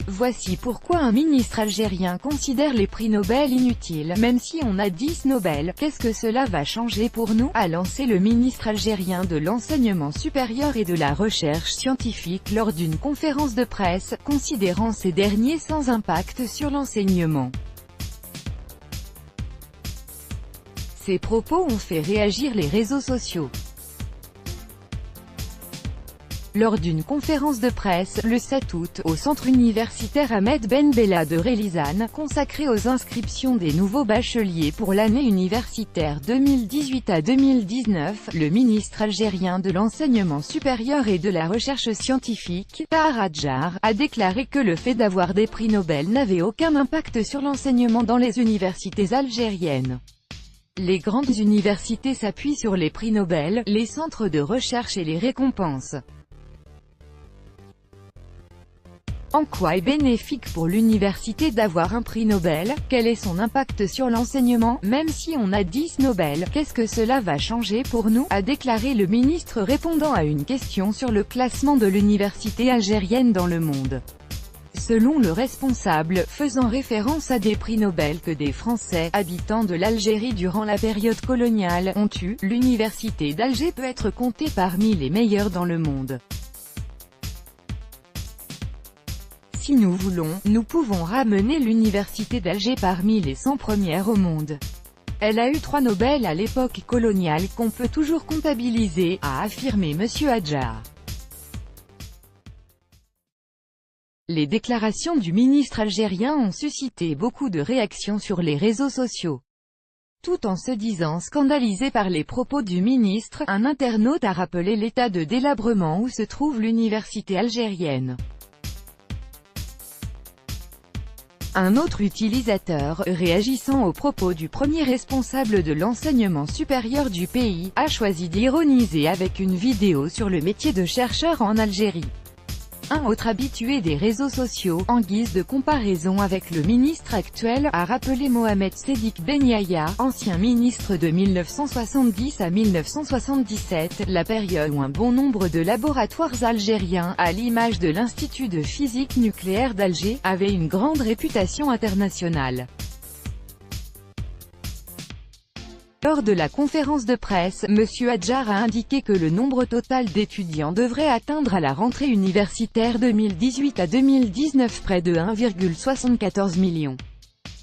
Voici pourquoi un ministre algérien considère les prix Nobel inutiles, même si on a 10 Nobel. Qu'est-ce que cela va changer pour nous, a lancé le ministre algérien de l'enseignement supérieur et de la recherche scientifique lors d'une conférence de presse, considérant ces derniers sans impact sur l'enseignement. Ces propos ont fait réagir les réseaux sociaux. Lors d'une conférence de presse, le 7 août, au centre universitaire Ahmed Ben Bella de Relizane, consacré aux inscriptions des nouveaux bacheliers pour l'année universitaire 2018 à 2019, le ministre algérien de l'enseignement supérieur et de la recherche scientifique, Tahar Adjar, a déclaré que le fait d'avoir des prix Nobel n'avait aucun impact sur l'enseignement dans les universités algériennes. Les grandes universités s'appuient sur les prix Nobel, les centres de recherche et les récompenses. En quoi est bénéfique pour l'université d'avoir un prix Nobel? Quel est son impact sur l'enseignement? Même si on a 10 Nobel, qu'est-ce que cela va changer pour nous? A déclaré le ministre répondant à une question sur le classement de l'université algérienne dans le monde. Selon le responsable, faisant référence à des prix Nobel que des Français, habitants de l'Algérie durant la période coloniale, ont eu, l'université d'Alger peut être comptée parmi les meilleures dans le monde. Si nous voulons, nous pouvons ramener l'université d'Alger parmi les 100 premières au monde. Elle a eu 3 Nobel à l'époque coloniale qu'on peut toujours comptabiliser, a affirmé M. Adjar. Les déclarations du ministre algérien ont suscité beaucoup de réactions sur les réseaux sociaux. Tout en se disant scandalisé par les propos du ministre, un internaute a rappelé l'état de délabrement où se trouve l'université algérienne. Un autre utilisateur, réagissant aux propos du premier responsable de l'enseignement supérieur du pays, a choisi d'ironiser avec une vidéo sur le métier de chercheur en Algérie. Un autre habitué des réseaux sociaux, en guise de comparaison avec le ministre actuel, a rappelé Mohamed Sédik Ben Yahya, ancien ministre de 1970 à 1977, la période où un bon nombre de laboratoires algériens, à l'image de l'Institut de physique nucléaire d'Alger, avaient une grande réputation internationale. Lors de la conférence de presse, M. Adjar a indiqué que le nombre total d'étudiants devrait atteindre à la rentrée universitaire 2018 à 2019 près de 1,74 million.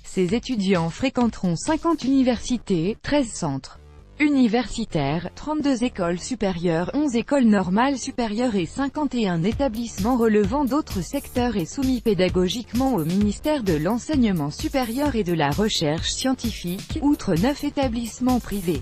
Ces étudiants fréquenteront 50 universités, 13 centres universitaires, 32 écoles supérieures, 11 écoles normales supérieures et 51 établissements relevant d'autres secteurs et soumis pédagogiquement au ministère de l'Enseignement supérieur et de la Recherche scientifique, outre 9 établissements privés.